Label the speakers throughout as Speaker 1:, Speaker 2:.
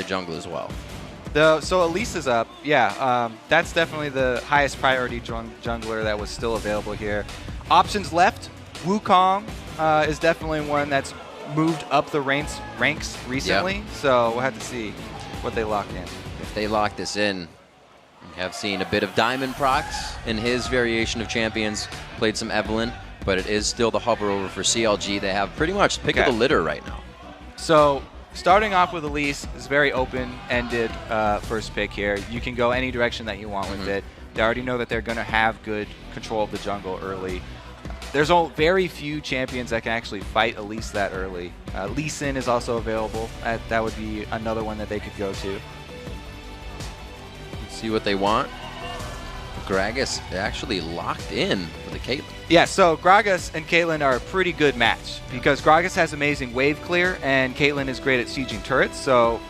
Speaker 1: jungle as well.
Speaker 2: So Elise is up. Yeah, that's definitely the highest priority jungler that was still available here. Options left. Wukong is definitely one that's moved up the ranks recently. Yep. So we'll have to see what they lock in.
Speaker 1: If they lock this in, we have seen a bit of Diamond procs in his variation of champions. Played some Evelynn, but it is still the hover over for CLG. They have pretty much pick of the litter right now.
Speaker 2: So starting off with Elise is very open-ended first pick here. You can go any direction that you want with it. They already know that they're going to have good control of the jungle early. There's very few champions that can actually fight Elise that early. Lee Sin is also available. That would be another one that they could go to.
Speaker 1: Let's see what they want. Gragas actually locked in for the Caitlyn.
Speaker 2: Yeah, so Gragas and Caitlyn are a pretty good match because Gragas has amazing wave clear and Caitlyn is great at sieging turrets. So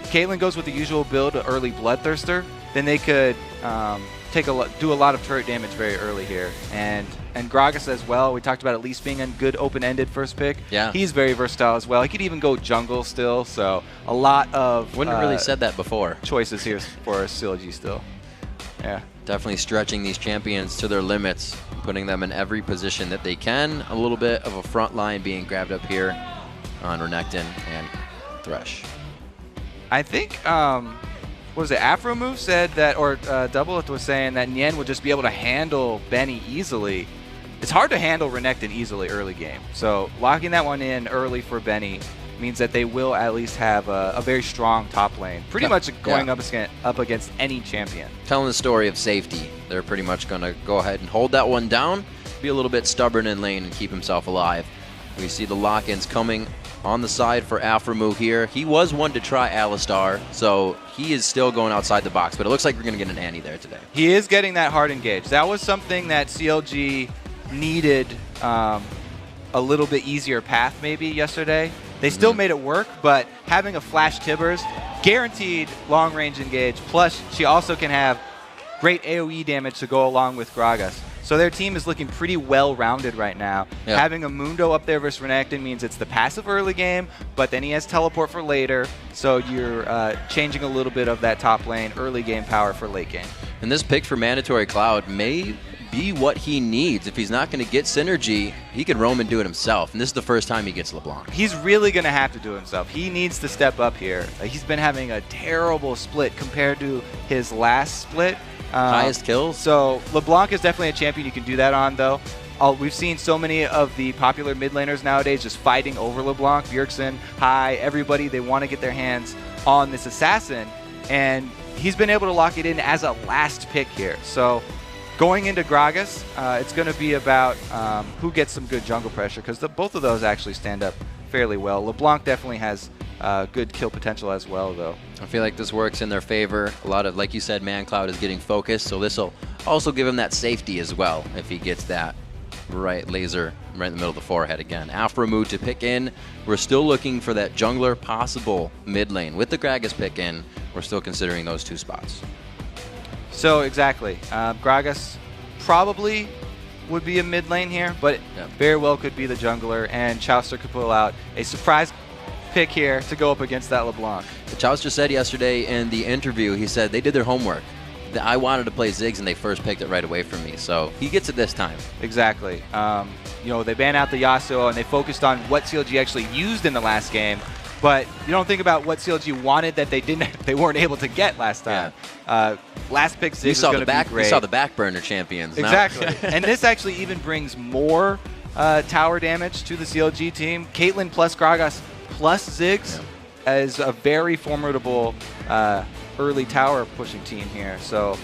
Speaker 2: Caitlyn goes with the usual build, an early Bloodthirster. Then they could do a lot of turret damage very early here. And Gragas as well. We talked about Elise being a good open-ended first pick.
Speaker 1: Yeah.
Speaker 2: He's very versatile as well. He could even go jungle still. So a lot of
Speaker 1: wouldn't have really said that before.
Speaker 2: Choices here for CLG still. Yeah.
Speaker 1: Definitely stretching these champions to their limits, putting them in every position that they can. A little bit of a front line being grabbed up here on Renekton and Thresh.
Speaker 2: I think, what was it, Afro Move said that, or Doubleth was saying that Nien would just be able to handle Benny easily. It's hard to handle Renekton easily early game. So locking that one in early for Benny means that they will at least have a very strong top lane. Pretty much going up against any champion.
Speaker 1: Telling the story of safety. They're pretty much going to go ahead and hold that one down, be a little bit stubborn in lane and keep himself alive. We see the lock-ins coming on the side for Aframu here. He was one to try Alistar, so he is still going outside the box, but it looks like we're going to get an Annie there today.
Speaker 2: He is getting that hard engage. That was something that CLG needed a little bit easier path maybe yesterday. They still made it work, but having a Flash Tibbers, guaranteed long-range engage, plus she also can have great AoE damage to go along with Gragas. So their team is looking pretty well-rounded right now. Yep. Having a Mundo up there versus Renekton means it's the passive early game, but then he has teleport for later, so you're changing a little bit of that top lane early game power for late game.
Speaker 1: And this pick for Mandatory Cloud may be what he needs. If he's not going to get synergy, he could roam and do it himself. And this is the first time he gets LeBlanc.
Speaker 2: He's really going to have to do it himself. He needs to step up here. He's been having a terrible split compared to his last split.
Speaker 1: Highest kills.
Speaker 2: So LeBlanc is definitely a champion you can do that on, though. We've seen so many of the popular mid laners nowadays just fighting over LeBlanc. Bjergsen, Hai, everybody, they want to get their hands on this assassin. And he's been able to lock it in as a last pick here. So going into Gragas, it's going to be about who gets some good jungle pressure, because both of those actually stand up fairly well. LeBlanc definitely has good kill potential as well, though.
Speaker 1: I feel like this works in their favor. A lot of, like you said, ManCloud is getting focused, so this will also give him that safety as well if he gets that right laser right in the middle of the forehead again. Aframu to pick in. We're still looking for that jungler possible mid lane. With the Gragas pick in, we're still considering those two spots.
Speaker 2: So exactly. Gragas probably would be a mid lane here, but very well could be the jungler, and Chauster could pull out a surprise pick here to go up against that LeBlanc.
Speaker 1: Chauster said yesterday in the interview, he said they did their homework. I wanted to play Ziggs, and they first picked it right away from me, so he gets it this time.
Speaker 2: Exactly. You know, they banned out the Yasuo, and they focused on what CLG actually used in the last game, but you don't think about what CLG wanted that they weren't able to get last time. Yeah. Last pick Ziggs is going to be great.
Speaker 1: You saw the back burner champions.
Speaker 2: Exactly. And this actually even brings more tower damage to the CLG team. Caitlyn plus Gragas plus Ziggs is a very formidable early tower pushing team here. So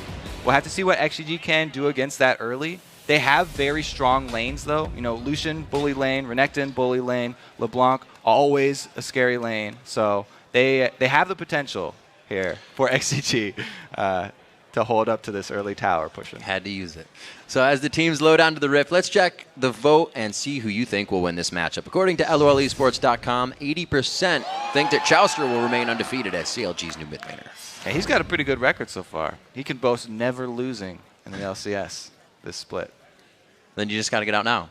Speaker 2: we'll have to see what XDG can do against that early. They have very strong lanes, though. You know, Lucian, bully lane, Renekton, bully lane, LeBlanc, always a scary lane. So they have the potential here for XDG to hold up to this early tower pushing.
Speaker 1: Had to use it. So as the teams load onto the Rift, let's check the vote and see who you think will win this matchup. According to LOLesports.com, 80% think that Chauster will remain undefeated as CLG's new mid laner.
Speaker 2: Yeah, he's got a pretty good record so far. He can boast never losing in the LCS this split.
Speaker 1: Then you just got to get out now.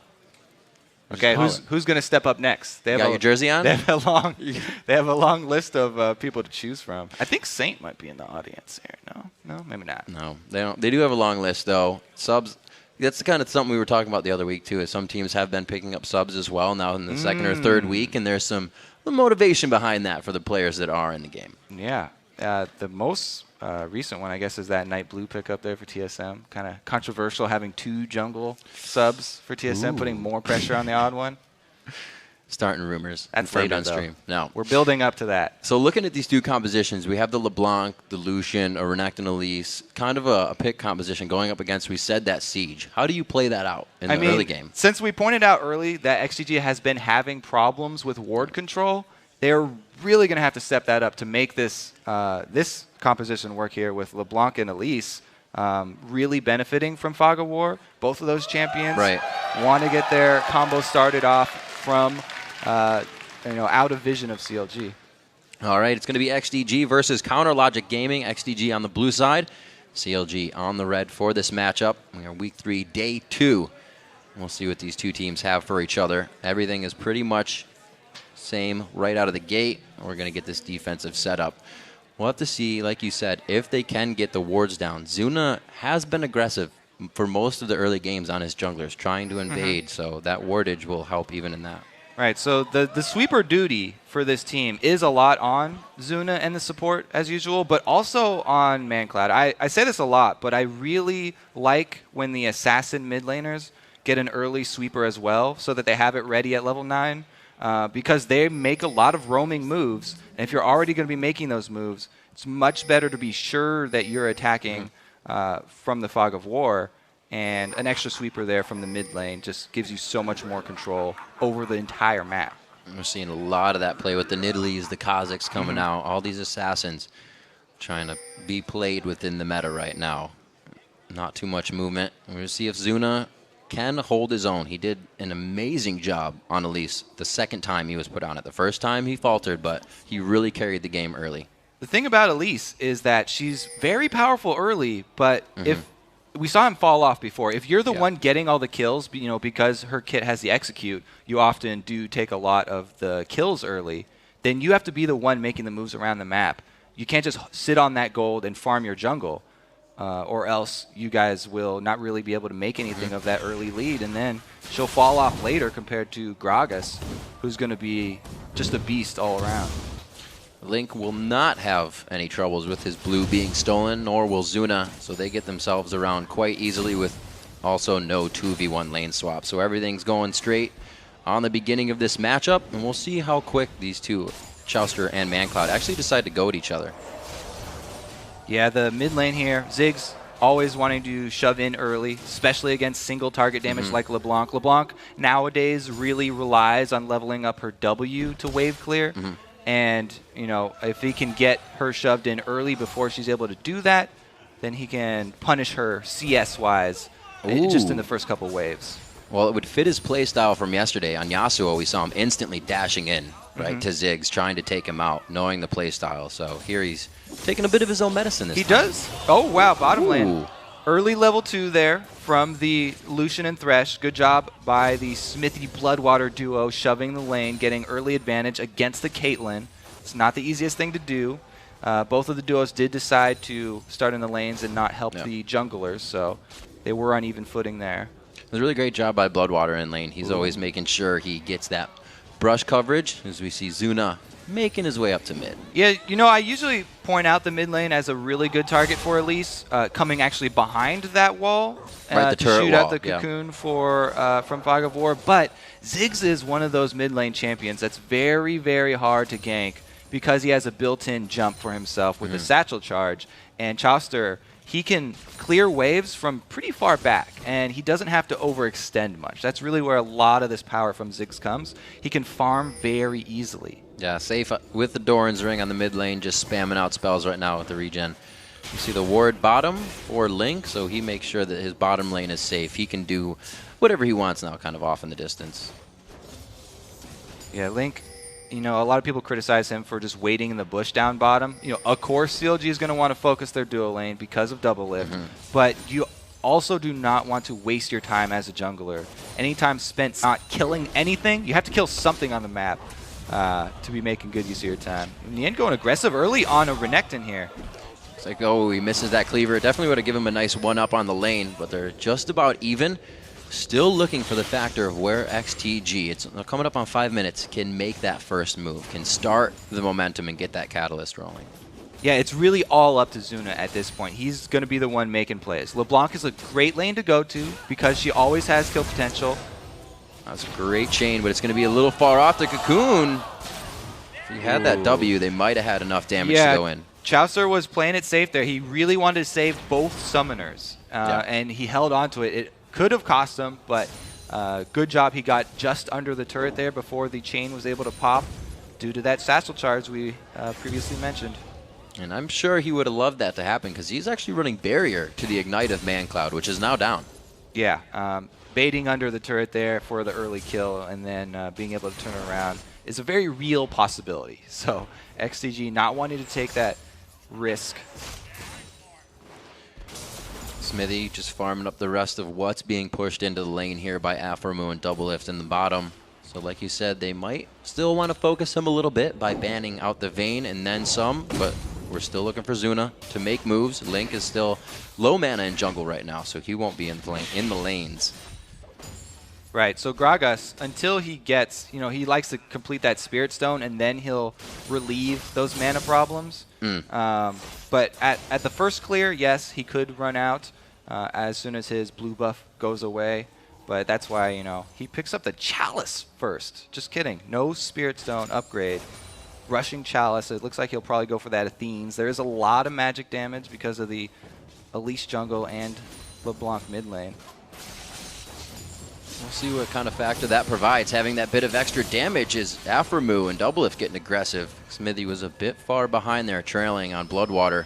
Speaker 2: Okay, who's going to step up next?
Speaker 1: They have got your jersey on?
Speaker 2: They have a long list of people to choose from. I think Saint might be in the audience here. No, maybe not.
Speaker 1: No, they don't. They do have a long list though. Subs. That's the kind of something we were talking about the other week too. Is some teams have been picking up subs as well now in the second or third week, and there's some motivation behind that for the players that are in the game.
Speaker 2: Yeah, the most recent one, I guess, is that Night Blue pickup there for TSM. Kind of controversial having 2 jungle subs for TSM, putting more pressure on the odd one.
Speaker 1: Starting rumors.
Speaker 2: That's
Speaker 1: late on
Speaker 2: though.
Speaker 1: stream. No.
Speaker 2: We're building up to that.
Speaker 1: So looking at these 2 compositions, we have the LeBlanc, the Lucian, a Renekton Elise, kind of a pick composition going up against, we said, that Siege. How do you play that out in the early game?
Speaker 2: Since we pointed out early that XDG has been having problems with ward control, they're really going to have to step that up to make this this composition work here with LeBlanc and Elise really benefiting from Fog of War. Both of those champions want to get their combo started off from out of vision of CLG.
Speaker 1: All right, it's going to be XDG versus Counter Logic Gaming. XDG on the blue side, CLG on the red for this matchup. We are week 3, day 2. We'll see what these 2 teams have for each other. Everything is pretty much same right out of the gate. We're going to get this defensive setup. We'll have to see, like you said, if they can get the wards down. Zuna has been aggressive for most of the early games on his junglers, trying to invade, so that wardage will help even in that.
Speaker 2: Right, so the sweeper duty for this team is a lot on Zuna and the support, as usual, but also on ManCloud. I say this a lot, but I really like when the assassin mid laners get an early sweeper as well, so that they have it ready at level 9, because they make a lot of roaming moves, and if you're already going to be making those moves, it's much better to be sure that you're attacking from the Fog of War. And an extra sweeper there from the mid lane just gives you so much more control over the entire map.
Speaker 1: We're seeing a lot of that play with the Nidalees, the Kazakhs coming out, all these assassins trying to be played within the meta right now. Not too much movement. We're going to see if Zuna can hold his own. He did an amazing job on Elise the second time he was put on it. The first time he faltered, but he really carried the game early.
Speaker 2: The thing about Elise is that she's very powerful early, but if we saw him fall off before. If you're the one getting all the kills, because her kit has the execute, you often do take a lot of the kills early, then you have to be the one making the moves around the map. You can't just sit on that gold and farm your jungle, or else you guys will not really be able to make anything of that early lead, and then she'll fall off later compared to Gragas, who's going to be just a beast all around.
Speaker 1: Link will not have any troubles with his blue being stolen, nor will Zuna, so they get themselves around quite easily with also no 2v1 lane swap. So everything's going straight on the beginning of this matchup, and we'll see how quick these 2, Chouster and ManCloud, actually decide to go at each other.
Speaker 2: Yeah, the mid lane here, Ziggs always wanting to shove in early, especially against single target damage like LeBlanc. LeBlanc nowadays really relies on leveling up her W to wave clear. And, if he can get her shoved in early before she's able to do that, then he can punish her CS-wise just in the first couple waves.
Speaker 1: Well, it would fit his play style from yesterday. On Yasuo, we saw him instantly dashing in to Ziggs, trying to take him out, knowing the play style. So here he's taking a bit of his own medicine this time.
Speaker 2: He does. Oh, wow, bottom lane. Early level 2 there from the Lucian and Thresh. Good job by the Smithy Bloodwater duo shoving the lane, getting early advantage against the Caitlyn. It's not the easiest thing to do. Both of the duos did decide to start in the lanes and not help the junglers, so they were on even footing there.
Speaker 1: It was a really great job by Bloodwater in lane. He's always making sure he gets that brush coverage, as we see Zuna making his way up to mid.
Speaker 2: Yeah, I usually point out the mid lane as a really good target for Elise, coming actually behind that wall
Speaker 1: the
Speaker 2: to
Speaker 1: turret
Speaker 2: shoot
Speaker 1: wall,
Speaker 2: out the cocoon from Fog of War. But Ziggs is one of those mid lane champions that's very, very hard to gank because he has a built-in jump for himself with a satchel charge. And Chouster, he can clear waves from pretty far back, and he doesn't have to overextend much. That's really where a lot of this power from Ziggs comes. He can farm very easily.
Speaker 1: Yeah, safe with the Doran's Ring on the mid lane, just spamming out spells right now with the regen. You see the ward bottom for Link, so he makes sure that his bottom lane is safe. He can do whatever he wants now, kind of off in the distance.
Speaker 2: Yeah, Link, a lot of people criticize him for just waiting in the bush down bottom. Of course, CLG is going to want to focus their duo lane because of double lift, but you also do not want to waste your time as a jungler any time spent not killing anything, you have to kill something on the map to be making good use of your time. In the end, going aggressive early on a Renekton here.
Speaker 1: It's like, oh, he misses that cleaver. Definitely would have given him a nice one-up on the lane, but they're just about even. Still looking for the factor of where XTG, it's coming up on 5 minutes, can make that first move, can start the momentum and get that catalyst rolling.
Speaker 2: Yeah, it's really all up to Zuna at this point. He's going to be the one making plays. LeBlanc is a great lane to go to because she always has kill potential.
Speaker 1: That's a great chain, but it's going to be a little far off the Cocoon. If he had that W, they might have had enough damage to go in.
Speaker 2: Chaucer was playing it safe there. He really wanted to save both summoners, and he held on to it. It could have cost him, but good job. He got just under the turret there before the chain was able to pop due to that satchel charge we previously mentioned.
Speaker 1: And I'm sure he would have loved that to happen because he's actually running barrier to the Ignite of ManCloud, which is now down.
Speaker 2: Yeah, baiting under the turret there for the early kill and then being able to turn around is a very real possibility. So XDG not wanting to take that risk.
Speaker 1: Smithy just farming up the rest of what's being pushed into the lane here by Afromu and Doublelift in the bottom. So like you said, they might still want to focus him a little bit by banning out the Vayne and then some, but we're still looking for Zuna to make moves. Link is still low mana in jungle right now, so he won't be in the lanes.
Speaker 2: Right, so Gragas, until he gets, he likes to complete that Spirit Stone and then he'll relieve those mana problems. But at the first clear, yes, he could run out as soon as his blue buff goes away. But that's why, he picks up the Chalice first. Just kidding. No Spirit Stone upgrade. Rushing Chalice. It looks like he'll probably go for that Athenes. There is a lot of magic damage because of the Elise jungle and LeBlanc mid lane.
Speaker 1: We'll see what kind of factor that provides. Having that bit of extra damage is Afromu and Doublelift getting aggressive. Smithy was a bit far behind there, trailing on Bloodwater.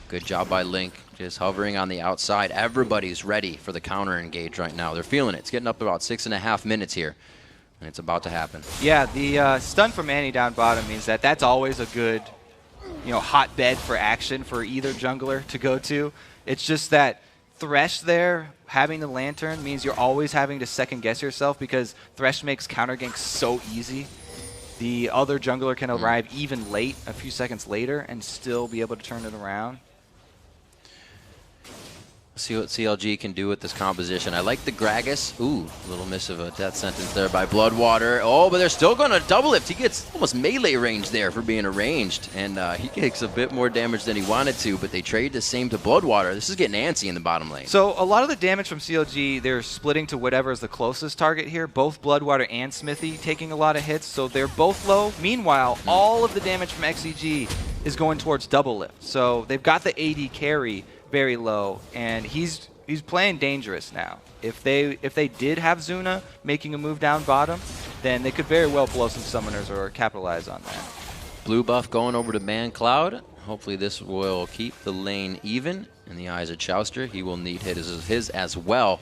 Speaker 1: Good job by Link, just hovering on the outside. Everybody's ready for the counter engage right now. They're feeling it. It's getting up to about 6.5 minutes here, and it's about to happen.
Speaker 2: Yeah, the stun from Annie down bottom means that that's always a good, hotbed for action for either jungler to go to. It's just that Thresh there, having the Lantern, means you're always having to second-guess yourself because Thresh makes counter ganks so easy. The other jungler can arrive even late, a few seconds later, and still be able to turn it around.
Speaker 1: See what CLG can do with this composition. I like the Gragas. Ooh, a little miss of a death sentence there by Bloodwater. Oh, but they're still going to Doublelift. He gets almost melee range there for being arranged, and he takes a bit more damage than he wanted to, but they trade the same to Bloodwater. This is getting antsy in the bottom lane.
Speaker 2: So a lot of the damage from CLG, they're splitting to whatever is the closest target here. Both Bloodwater and Smithy taking a lot of hits, so they're both low. Meanwhile, all of the damage from XDG is going towards Doublelift. So they've got the AD carry very low, and he's playing dangerous now. If they did have Zuna making a move down bottom, then they could very well blow some summoners or capitalize on that.
Speaker 1: Blue buff going over to ManCloud. Hopefully this will keep the lane even in the eyes of Chauster. He will need his as well.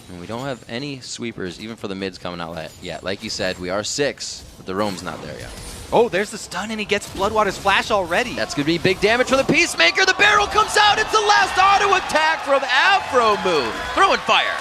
Speaker 1: And we don't have any sweepers, even for the mids coming out yet. Like you said, we are 6, but the roam's not there yet.
Speaker 2: Oh, there's the stun, and he gets Bloodwater's flash already.
Speaker 1: That's going to be big damage for the Peacemaker. The barrel comes out. It's the last auto attack from Afromu. Throwing fire.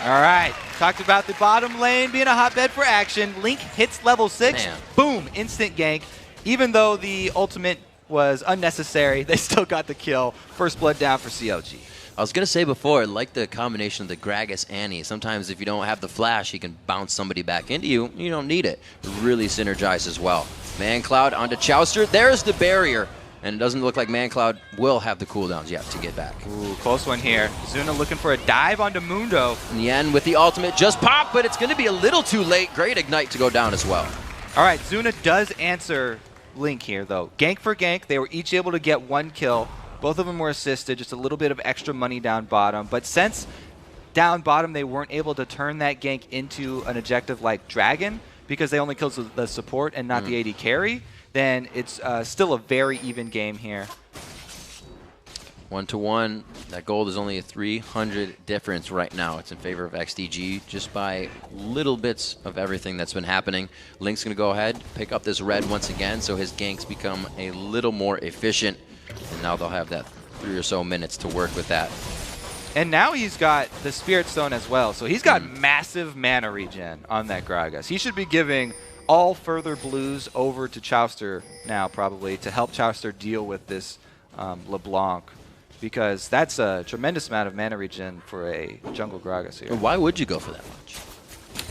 Speaker 2: All right. Talked about the bottom lane being a hotbed for action. Link hits level 6.
Speaker 1: Man.
Speaker 2: Boom. Instant gank. Even though the ultimate was unnecessary, they still got the kill. First blood down for CLG.
Speaker 1: I was going to say before, I like the combination of the Gragas Annie. Sometimes if you don't have the flash, he can bounce somebody back into you. You don't need it. It really synergizes well. ManCloud onto Chauster. There's the barrier. And it doesn't look like ManCloud will have the cooldowns yet to get back.
Speaker 2: Ooh, close one here. Zuna looking for a dive onto Mundo.
Speaker 1: In the end, with the ultimate just pop, but it's going to be a little too late. Great Ignite to go down as well.
Speaker 2: All right, Zuna does answer Link here, though. Gank for gank. They were each able to get 1 kill. Both of them were assisted, just a little bit of extra money down bottom. But since down bottom they weren't able to turn that gank into an objective like Dragon, because they only killed the support and not the AD carry, then it's still a very even game here.
Speaker 1: 1-to-1. That gold is only a 300 difference right now. It's in favor of XDG just by little bits of everything that's been happening. Link's going to go ahead, pick up this red once again, so his ganks become a little more efficient. And now they'll have that 3 or so minutes to work with that.
Speaker 2: And now he's got the Spirit Stone as well. So he's got massive mana regen on that Gragas. He should be giving all further blues over to Chowster now, probably, to help Chowster deal with this LeBlanc. Because that's a tremendous amount of mana regen for a jungle Gragas here.
Speaker 1: Why would you go for that much?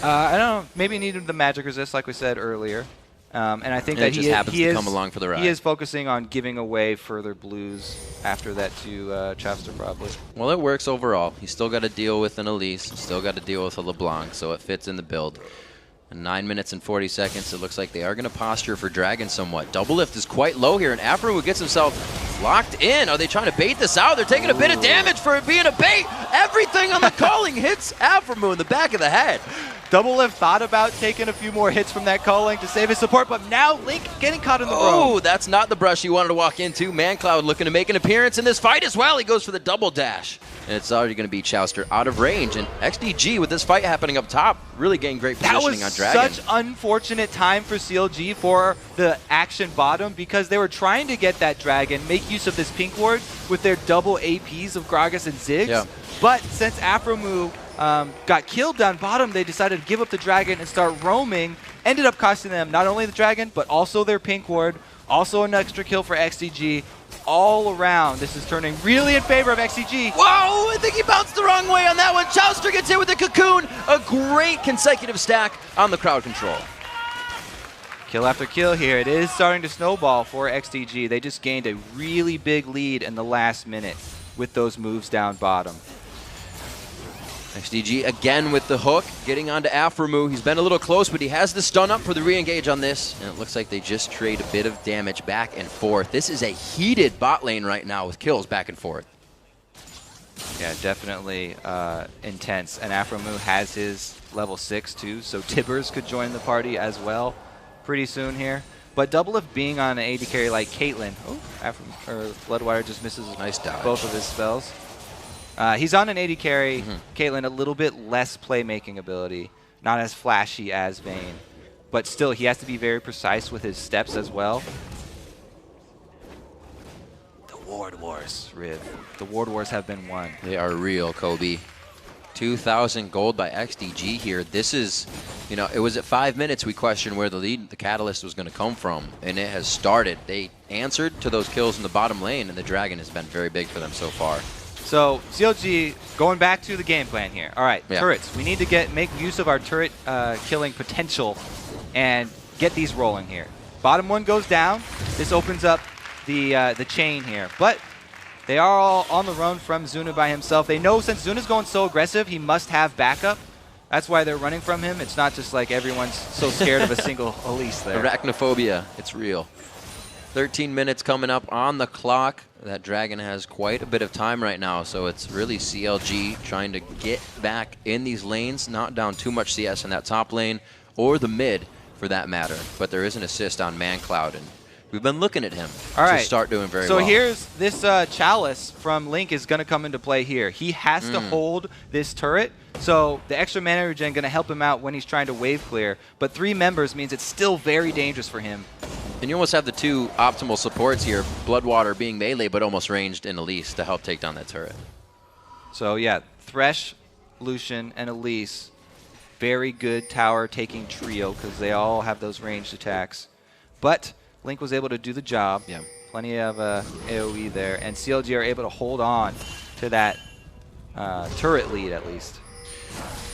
Speaker 2: I don't know. Maybe he needed the magic resist, like we said earlier. And I think that
Speaker 1: just happens to come along for the ride.
Speaker 2: He is focusing on giving away further blues after that to Chowster, probably.
Speaker 1: Well, it works overall. He's still got to deal with an Elise. He's still got to deal with a LeBlanc, so it fits in the build. In 9 minutes and 40 seconds, it looks like they are going to posture for Dragon somewhat. Double lift is quite low here, and Afro gets himself locked in. Are they trying to bait this out? They're taking a bit of damage for it being a bait. Everything on the calling hits Afro in the back of the head.
Speaker 2: Double Lift thought about taking a few more hits from that calling to save his support, but now Link getting caught in the rope.
Speaker 1: Oh, that's not the brush he wanted to walk into. ManCloud looking to make an appearance in this fight as well. He goes for the double dash. And it's already going to be Chowster out of range. And XDG, with this fight happening up top, really getting great positioning on Dragon.
Speaker 2: That was such unfortunate time for CLG for the action bottom because they were trying to get that Dragon, make use of this pink ward with their double APs of Gragas and Ziggs. Yeah. But since Afromu got killed down bottom, they decided to give up the Dragon and start roaming. Ended up costing them not only the Dragon, but also their pink ward. Also an extra kill for XDG. All around, this is turning really in favor of XDG.
Speaker 1: Whoa, I think he bounced the wrong way on that one. Chowster gets hit with the cocoon. A great consecutive stack on the crowd control.
Speaker 2: Kill after kill here. It is starting to snowball for XDG. They just gained a really big lead in the last minute with those moves down bottom.
Speaker 1: XDG again with the hook, getting onto Afromu. He's been a little close, but he has the stun up for the re-engage on this. And it looks like they just trade a bit of damage back and forth. This is a heated bot lane right now with kills back and forth.
Speaker 2: Yeah, definitely intense. And Afromu has his level 6 too, so Tibbers could join the party as well pretty soon here. But Double Lift being on an AD carry like Caitlyn, Bloodwater just misses
Speaker 1: nice dodge.
Speaker 2: Both of his spells. He's on an AD carry. Caitlyn, a little bit less playmaking ability. Not as flashy as Vayne. But still, he has to be very precise with his steps as well. The Ward Wars, Riv. The Ward Wars have been won.
Speaker 1: They are real, Kobe. 2,000 gold by XDG here. This is, you know, it was at 5 minutes we questioned where the lead, the catalyst was going to come from. And it has started. They answered to those kills in the bottom lane, and the Dragon has been very big for them so far.
Speaker 2: So CLG going back to the game plan here. All right, turrets. We need to make use of our turret killing potential and get these rolling here. Bottom one goes down. This opens up the chain here. But they are all on the run from Zuna by himself. They know since Zuna's going so aggressive, he must have backup. That's why they're running from him. It's not just like everyone's so scared of a single Elise there.
Speaker 1: Arachnophobia, it's real. 13 minutes coming up on the clock. That Dragon has quite a bit of time right now, so it's really CLG trying to get back in these lanes, not down too much CS in that top lane, or the mid for that matter. But there is an assist on ManCloud, and we've been looking at him to start doing very well.
Speaker 2: So here's this Chalice from Link is going to come into play here. He has to hold this turret, so the extra mana regen going to help him out when he's trying to wave clear. But 3 members means it's still very dangerous for him.
Speaker 1: And you almost have the 2 optimal supports here, Bloodwater being melee but almost ranged in Elise to help take down that turret.
Speaker 2: So yeah, Thresh, Lucian, and Elise, very good tower taking trio because they all have those ranged attacks. But Link was able to do the job.
Speaker 1: Yeah.
Speaker 2: Plenty of AoE there, and CLG are able to hold on to that turret lead at least.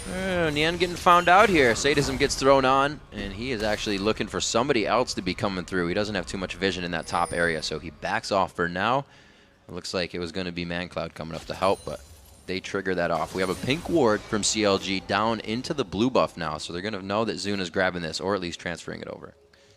Speaker 1: Nian getting found out here. Sadism gets thrown on, and he is actually looking for somebody else to be coming through. He doesn't have too much vision in that top area, so he backs off for now. It looks like it was going to be ManCloud coming up to help, but they trigger that off. We have a pink ward from CLG down into the blue buff now, so they're going to know that Zuna's grabbing this, or at least transferring it over.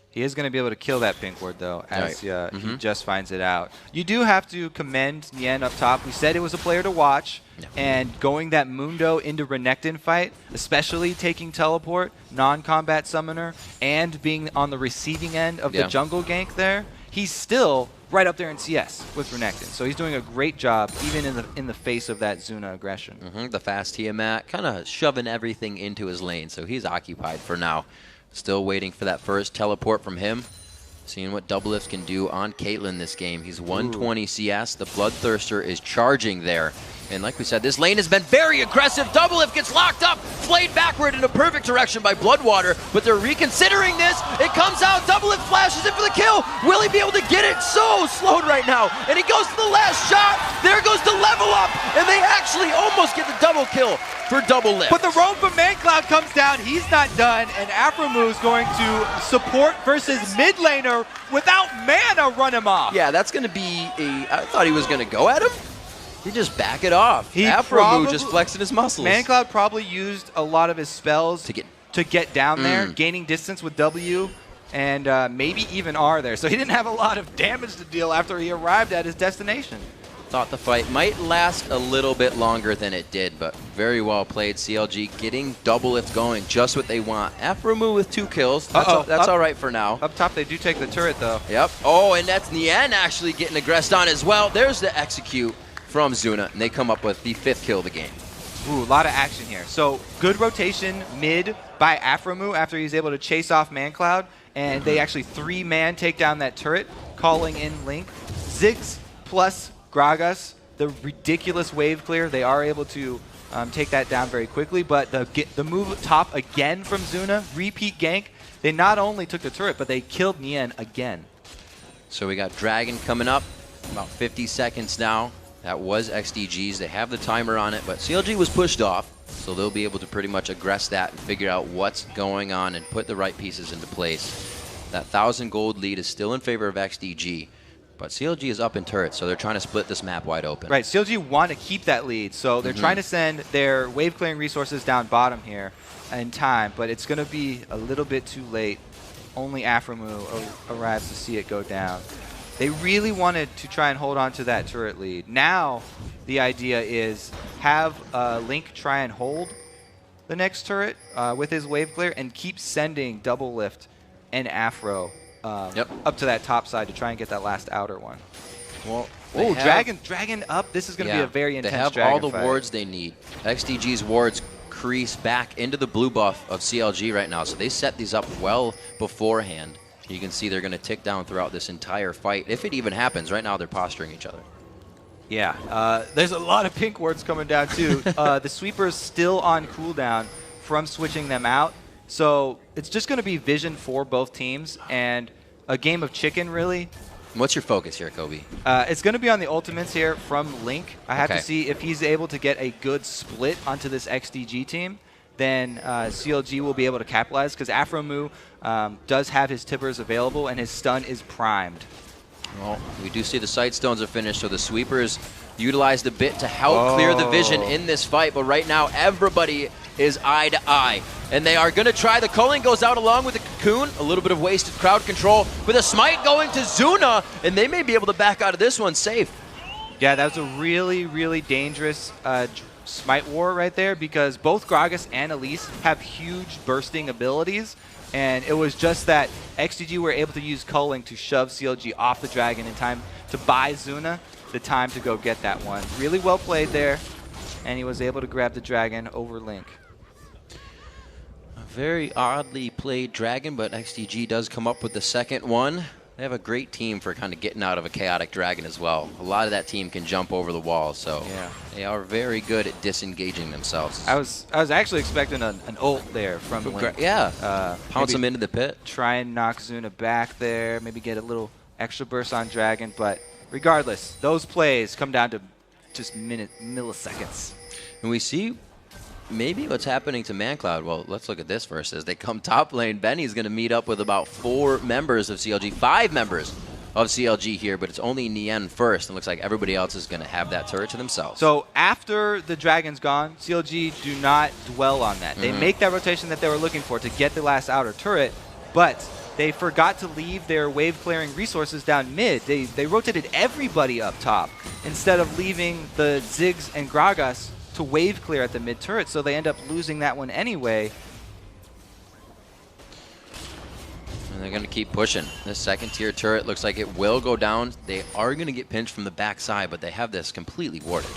Speaker 2: He is going to be able to kill that pink ward, though, as he just finds it out. You do have to commend Nian up top. We said it was a player to watch, and going that Mundo into Renekton fight, especially taking teleport, non-combat summoner, and being on the receiving end of the jungle gank there, he's still right up there in CS with Renekton. So he's doing a great job, even in the face of that Zuna aggression.
Speaker 1: The fast Tiamat, kind of shoving everything into his lane, so he's occupied for now. Still waiting for that first teleport from him. Seeing what Doublelift can do on Caitlyn this game. He's 120 CS. The Bloodthirster is charging there. And like we said, this lane has been very aggressive. Doublelift gets locked up, flayed backward in a perfect direction by Bloodwater, but they're reconsidering this. It comes out, Doublelift flashes in for the kill. Will he be able to get it? So slowed right now. And he goes to the last shot. There goes the level up. And they actually almost get the double kill for Doublelift.
Speaker 2: But the roam from ManCloud comes down. He's not done. And Afromu's going to support versus mid laner without mana run him off.
Speaker 1: Yeah, that's going to be a... I thought he was going to go at him. He just back it off. Afromu just flexing his muscles.
Speaker 2: ManCloud probably used a lot of his spells to get down there, gaining distance with W and maybe even R there. So he didn't have a lot of damage to deal after he arrived at his destination.
Speaker 1: Thought the fight might last a little bit longer than it did, but very well played. CLG getting Doublelift going, just what they want. Afromu with 2 kills. That's all right for now.
Speaker 2: Up top, they do take the turret, though.
Speaker 1: Yep. Oh, and that's Nien actually getting aggressed on as well. There's the execute from Zuna, and they come up with the 5th kill of the game.
Speaker 2: Ooh, a lot of action here. So good rotation mid by Afromu after he's able to chase off ManCloud, and they actually 3-man take down that turret, calling in Link. Ziggs plus Gragas, the ridiculous wave clear. They are able to take that down very quickly, but the move top again from Zuna, repeat gank. They not only took the turret, but they killed Nien again.
Speaker 1: So we got Dragon coming up, about 50 seconds now. That was XDG's. They have the timer on it, but CLG was pushed off, so they'll be able to pretty much aggress that and figure out what's going on and put the right pieces into place. That 1,000 gold lead is still in favor of XDG, but CLG is up in turrets, so they're trying to split this map wide open.
Speaker 2: Right, CLG want to keep that lead, so they're trying to send their wave clearing resources down bottom here in time, but it's going to be a little bit too late. Only Afromu arrives to see it go down. They really wanted to try and hold on to that turret lead. Now, the idea is have Link try and hold the next turret with his wave clear and keep sending Doublelift and Afro up to that top side to try and get that last outer one.
Speaker 1: Well,
Speaker 2: Dragon up. This is going to be a very intense Dragon
Speaker 1: fight. They have all the
Speaker 2: fight.
Speaker 1: wards they need. XDG's wards crease back into the blue buff of CLG right now, so they set these up well beforehand. You can see they're going to tick down throughout this entire fight. If it even happens, right now they're posturing each other.
Speaker 2: Yeah, there's a lot of pink wards coming down too. The sweeper's still on cooldown from switching them out. So it's just going to be vision for both teams and a game of chicken, really.
Speaker 1: What's your focus here, Kobe?
Speaker 2: It's going to be on the ultimates here from Link. I have to see if he's able to get a good split onto this XDG team. Then CLG will be able to capitalize because Afromu does have his tippers available and his stun is primed.
Speaker 1: Well, we do see the sight stones are finished, so the sweepers utilized a bit to help clear the vision in this fight, but right now everybody is eye to eye. And they are going to try. The culling goes out along with the cocoon. A little bit of wasted crowd control with a smite going to Zuna, and they may be able to back out of this one safe.
Speaker 2: Yeah, that was a really, really dangerous smite war right there because both Gragas and Elise have huge bursting abilities, and it was just that XDG were able to use culling to shove CLG off the dragon in time to buy Zuna the time to go get that one. Really well played there, and he was able to grab the dragon over Link.
Speaker 1: A very oddly played dragon, but XDG does come up with the second one. They have a great team for kind of getting out of a chaotic dragon as well. A lot of that team can jump over the wall, so they are very good at disengaging themselves.
Speaker 2: I was actually expecting an ult there from Link.
Speaker 1: Pounce them into the pit.
Speaker 2: Try and knock Zuna back there, maybe get a little extra burst on dragon, but regardless, those plays come down to just milliseconds.
Speaker 1: And we see maybe what's happening to ManCloud. Well, let's look at this first. As they come top lane, Benny's going to meet up with about 4 members of CLG, 5 members of CLG here, but it's only Nien first. It looks like everybody else is going to have that turret to themselves.
Speaker 2: So after the dragon's gone, CLG do not dwell on that. They make that rotation that they were looking for to get the last outer turret, but they forgot to leave their wave clearing resources down mid. They rotated everybody up top instead of leaving the Ziggs and Gragas to wave clear at the mid turret, so they end up losing that one anyway.
Speaker 1: And they're going to keep pushing. This second tier turret looks like it will go down. They are going to get pinched from the backside, but they have this completely warded.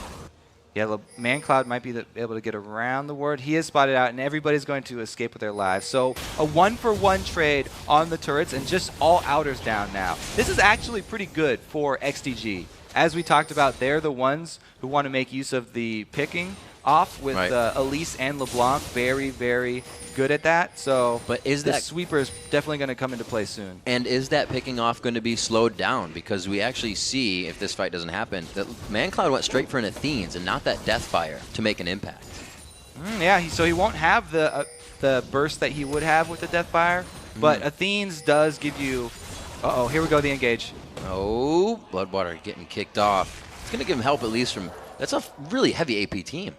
Speaker 2: Yeah, ManCloud might be able to get around the ward. He is spotted out, and everybody's going to escape with their lives. So a 1-for-1 trade on the turrets, and just all outers down now. This is actually pretty good for XDG. As we talked about, they're the ones who want to make use of the picking off with Elise and LeBlanc. Very, very good at that. So
Speaker 1: but is
Speaker 2: the
Speaker 1: that
Speaker 2: sweeper is definitely going to come into play soon.
Speaker 1: And is that picking off going to be slowed down? Because we actually see, if this fight doesn't happen, that ManCloud went straight for an Athenes and not that Deathfire to make an impact.
Speaker 2: Yeah, so he won't have the burst that he would have with the Deathfire, but Athenes does give you... Uh-oh, here we go, the engage.
Speaker 1: Oh, Bloodwater getting kicked off. It's going to give him help at least from... That's a really heavy AP team.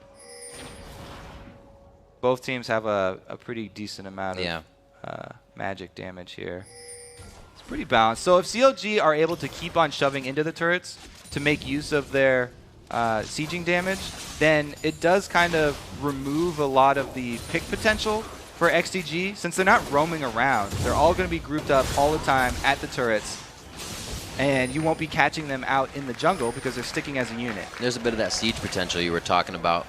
Speaker 2: Both teams have a pretty decent amount of magic damage here. It's pretty balanced. So if CLG are able to keep on shoving into the turrets to make use of their sieging damage, then it does kind of remove a lot of the pick potential for XDG. Since they're not roaming around, they're all going to be grouped up all the time at the turrets. And you won't be catching them out in the jungle because they're sticking as a unit.
Speaker 1: There's a bit of that siege potential you were talking about.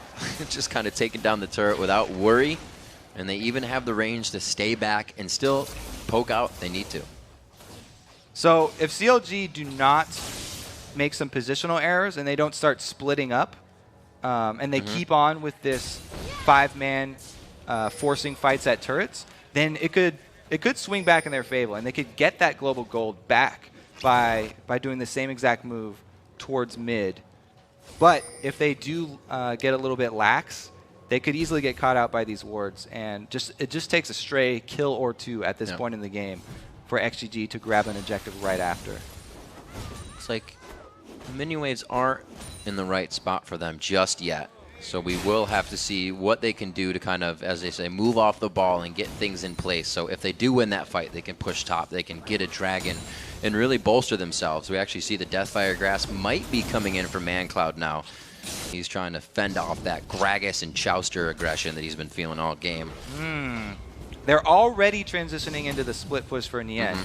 Speaker 1: Just kind of taking down the turret without worry. And they even have the range to stay back and still poke out if they need to.
Speaker 2: So if CLG do not make some positional errors and they don't start splitting up, and they keep on with this 5-man forcing fights at turrets, then it could swing back in their favor, and they could get that global gold back by doing the same exact move towards mid. But if they do get a little bit lax, they could easily get caught out by these wards, and it just takes a stray kill or two at this point in the game for XGG to grab an objective right after.
Speaker 1: It's like the minion waves aren't in the right spot for them just yet. So we will have to see what they can do to kind of, as they say, move off the ball and get things in place. So if they do win that fight, they can push top, they can get a dragon and really bolster themselves. We actually see the Deathfire Grass might be coming in for ManCloud now. He's trying to fend off that Gragas and Chouster aggression that he's been feeling all game.
Speaker 2: They're already transitioning into the split push for Nien.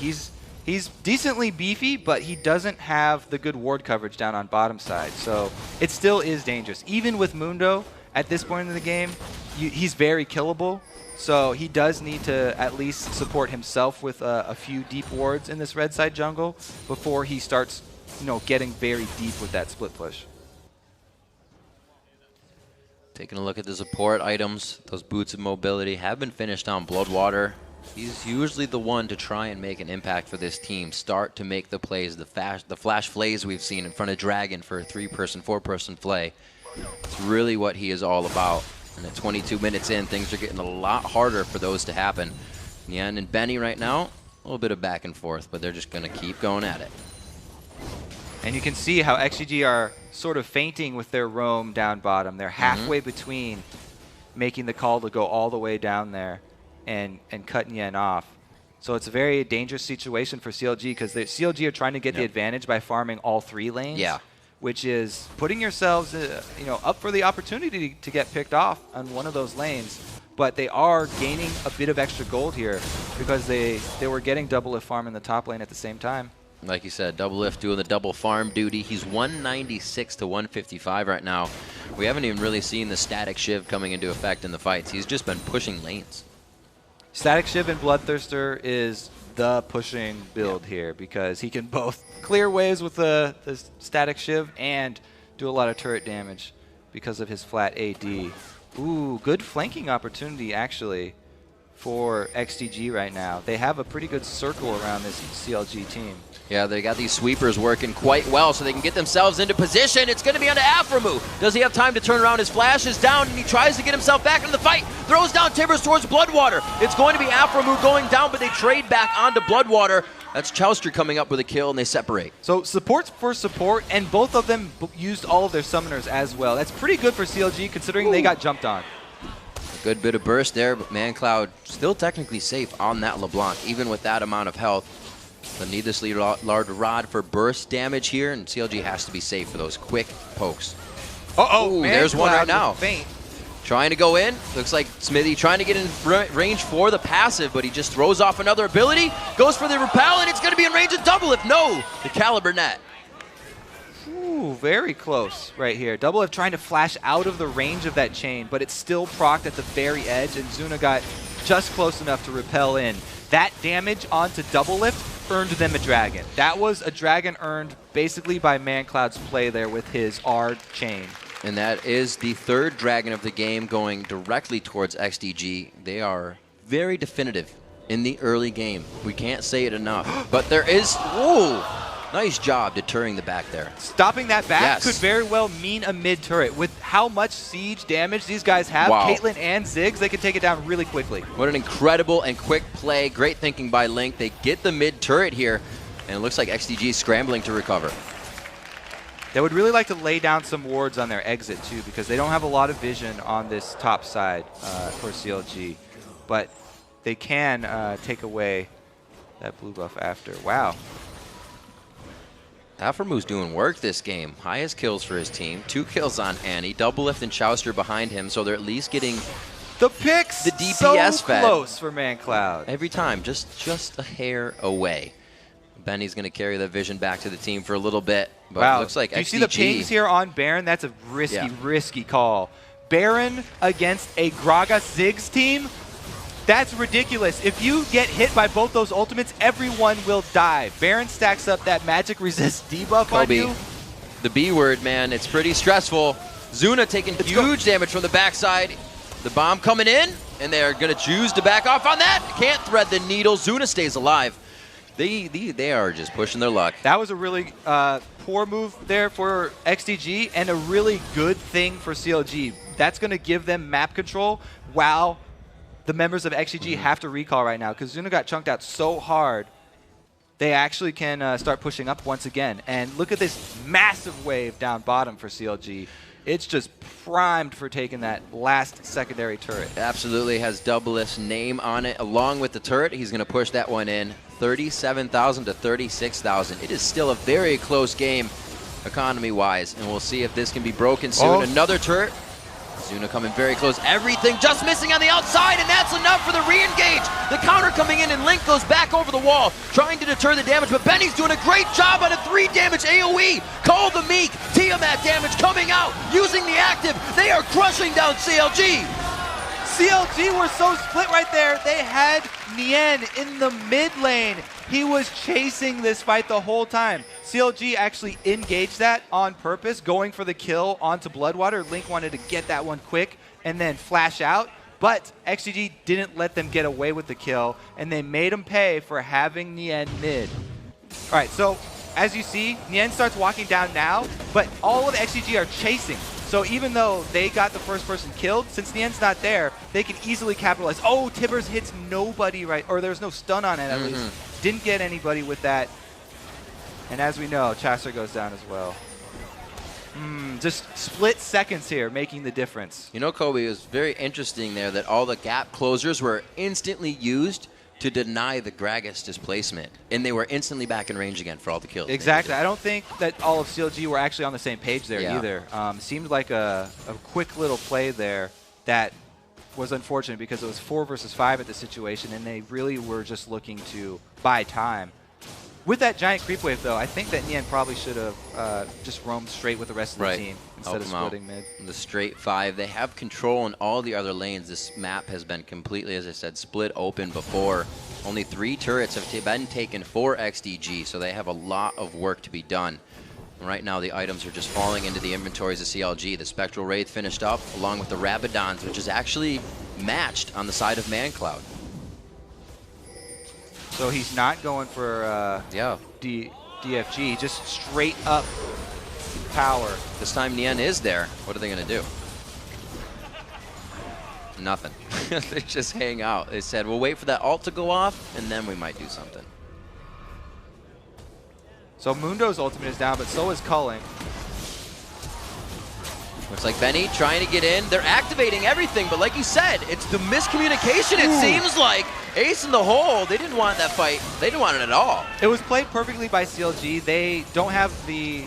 Speaker 2: He's decently beefy, but he doesn't have the good ward coverage down on bottom side. So it still is dangerous. Even with Mundo at this point in the game, he's very killable. So he does need to at least support himself with a few deep wards in this red side jungle before he starts, getting very deep with that split push.
Speaker 1: Taking a look at the support items, those boots of mobility have been finished on Bloodwater. He's usually the one to try and make an impact for this team, start to make the plays, the flash flays we've seen in front of Dragon for a 3-person, 4-person play. It's really what he is all about. And at 22 minutes in, things are getting a lot harder for those to happen. Nien and Benny right now, a little bit of back and forth, but they're just going to keep going at it.
Speaker 2: And you can see how XGG are sort of feinting with their roam down bottom. They're halfway between making the call to go all the way down there and cut Nien off. So it's a very dangerous situation for CLG because CLG are trying to get the advantage by farming all 3 lanes. Which is putting yourselves up for the opportunity to get picked off on one of those lanes. But they are gaining a bit of extra gold here because they were getting double lift farm in the top lane at the same time.
Speaker 1: Like you said, double lift doing the double farm duty. He's 196 to 155 right now. We haven't even really seen the static shiv coming into effect in the fights. He's just been pushing lanes.
Speaker 2: Static Shiv and Bloodthirster is the pushing build here because he can both clear waves with the Static Shiv and do a lot of turret damage because of his flat AD. Ooh, good flanking opportunity actually for XDG right now. They have a pretty good circle around this CLG team.
Speaker 1: Yeah, they got these sweepers working quite well so they can get themselves into position. It's going to be onto Aframu. Does he have time to turn around? His flash is down, and he tries to get himself back into the fight. Throws down Timbers towards Bloodwater. It's going to be Aframu going down, but they trade back onto Bloodwater. That's Chouster coming up with a kill, and they separate.
Speaker 2: So supports for support, and both of them used all of their summoners as well. That's pretty good for CLG considering they got jumped on.
Speaker 1: A good bit of burst there, but ManCloud still technically safe on that LeBlanc, even with that amount of health. The needlessly large rod for burst damage here, and CLG has to be safe for those quick pokes.
Speaker 2: Uh-oh,
Speaker 1: there's one right now.
Speaker 2: Faint.
Speaker 1: Trying to go in. Looks like Smithy trying to get in range for the passive, but he just throws off another ability. Goes for the repel, and it's going to be in range of double if no. The Caliber net.
Speaker 2: Ooh, very close right here. Double Lift trying to flash out of the range of that chain, but it's still procced at the very edge, and Zuna got just close enough to repel in. That damage onto Double Lift earned them a dragon. That was a dragon earned basically by ManCloud's play there with his R chain.
Speaker 1: And that is the third dragon of the game going directly towards XDG. They are very definitive in the early game. We can't say it enough. But there is... Ooh, nice job deterring the back there.
Speaker 2: Stopping that back
Speaker 1: Yes.
Speaker 2: could very well mean a mid turret. With how much siege damage these guys have,
Speaker 1: Wow.
Speaker 2: Caitlyn and Ziggs, they can take it down really quickly.
Speaker 1: What an incredible and quick play. Great thinking by Link. They get the mid turret here, and it looks like XDG is scrambling to recover.
Speaker 2: They would really like to lay down some wards on their exit too, because they don't have a lot of vision on this top side for CLG. But they can take away that blue buff after. Wow.
Speaker 1: Aframu's doing work this game. Highest kills for his team. 2 kills on Annie. Double Lift and Chouster behind him, so they're at least getting
Speaker 2: the picks.
Speaker 1: The DPS
Speaker 2: so
Speaker 1: fed.
Speaker 2: Close for ManCloud.
Speaker 1: Every time, just a hair away. Benny's going to carry the vision back to the team for a little bit. But
Speaker 2: Wow.
Speaker 1: it looks like
Speaker 2: Do you
Speaker 1: XDG.
Speaker 2: see the pings here on Baron? That's a risky call. Baron against a Gragas Ziggs team? That's ridiculous. If you get hit by both those ultimates, everyone will die. Baron stacks up that magic resist debuff on
Speaker 1: Kobe,
Speaker 2: you.
Speaker 1: the B word, man. It's pretty stressful. Zuna taking huge damage from the backside. The bomb coming in, and they're going to choose to back off on that. Can't thread the needle. Zuna stays alive. They are just pushing their luck.
Speaker 2: That was a really poor move there for XDG and a really good thing for CLG. That's going to give them map control while the members of XDG have to recall right now, because Zuna got chunked out so hard. They actually can start pushing up once again. And look at this massive wave down bottom for CLG. It's just primed for taking that last secondary turret.
Speaker 1: Absolutely has Double Lift's name on it along with the turret. He's going to push that one in. 37,000 to 36,000. It is still a very close game economy-wise, and we'll see if this can be broken soon. Another turret. Zuna coming very close. Everything just missing on the outside, and that's enough for the re-engage. The counter coming in, and Link goes back over the wall, trying to deter the damage, but Benny's doing a great job on a 3-damage AoE. Call the Meek. Tiamat damage coming out, using the active. They are crushing down CLG.
Speaker 2: CLG were so split right there. They had Nien in the mid lane. He was chasing this fight the whole time. CLG actually engaged that on purpose, going for the kill onto Bloodwater. Link wanted to get that one quick and then flash out, but XGG didn't let them get away with the kill, and they made him pay for having Nien mid. All right, so as you see, Nien starts walking down now, but all of XGG are chasing. So even though they got the first person killed, since Nien's not there, they can easily capitalize. Oh, Tibbers hits nobody right, or there's no stun on it at least. Didn't get anybody with that. And as we know, Chaucer goes down as well. Just split seconds here, making the difference.
Speaker 1: You know, Kobe, it was very interesting there that all the gap closers were instantly used to deny the Gragas displacement, and they were instantly back in range again for all the kills.
Speaker 2: Exactly. I don't think that all of CLG were actually on the same page there either. Seemed like a quick little play there that was unfortunate because it was 4 versus 5 at the situation, and they really were just looking to buy time. With that giant creep wave, though, I think that Nien probably should have just roamed straight with the rest of the team instead of splitting mid.
Speaker 1: The straight 5. They have control in all the other lanes. This map has been completely, as I said, split open before. Only 3 turrets have been taken for XDG, so they have a lot of work to be done. And right now, the items are just falling into the inventories of CLG. The Spectral Wraith finished up, along with the Rabadons, which is actually matched on the side of ManCloud.
Speaker 2: So he's not going for DFG, just straight up power.
Speaker 1: This time Nien is there. What are they going to do? Nothing. They just hang out. They said, we'll wait for that ult to go off, and then we might do something.
Speaker 2: So Mundo's ultimate is down, but so is Culling.
Speaker 1: Looks like Benny trying to get in. They're activating everything, but like you said, it's the miscommunication, it seems like. Ace in the hole. They didn't want that fight. They didn't want it at all.
Speaker 2: It was played perfectly by CLG. They don't have the...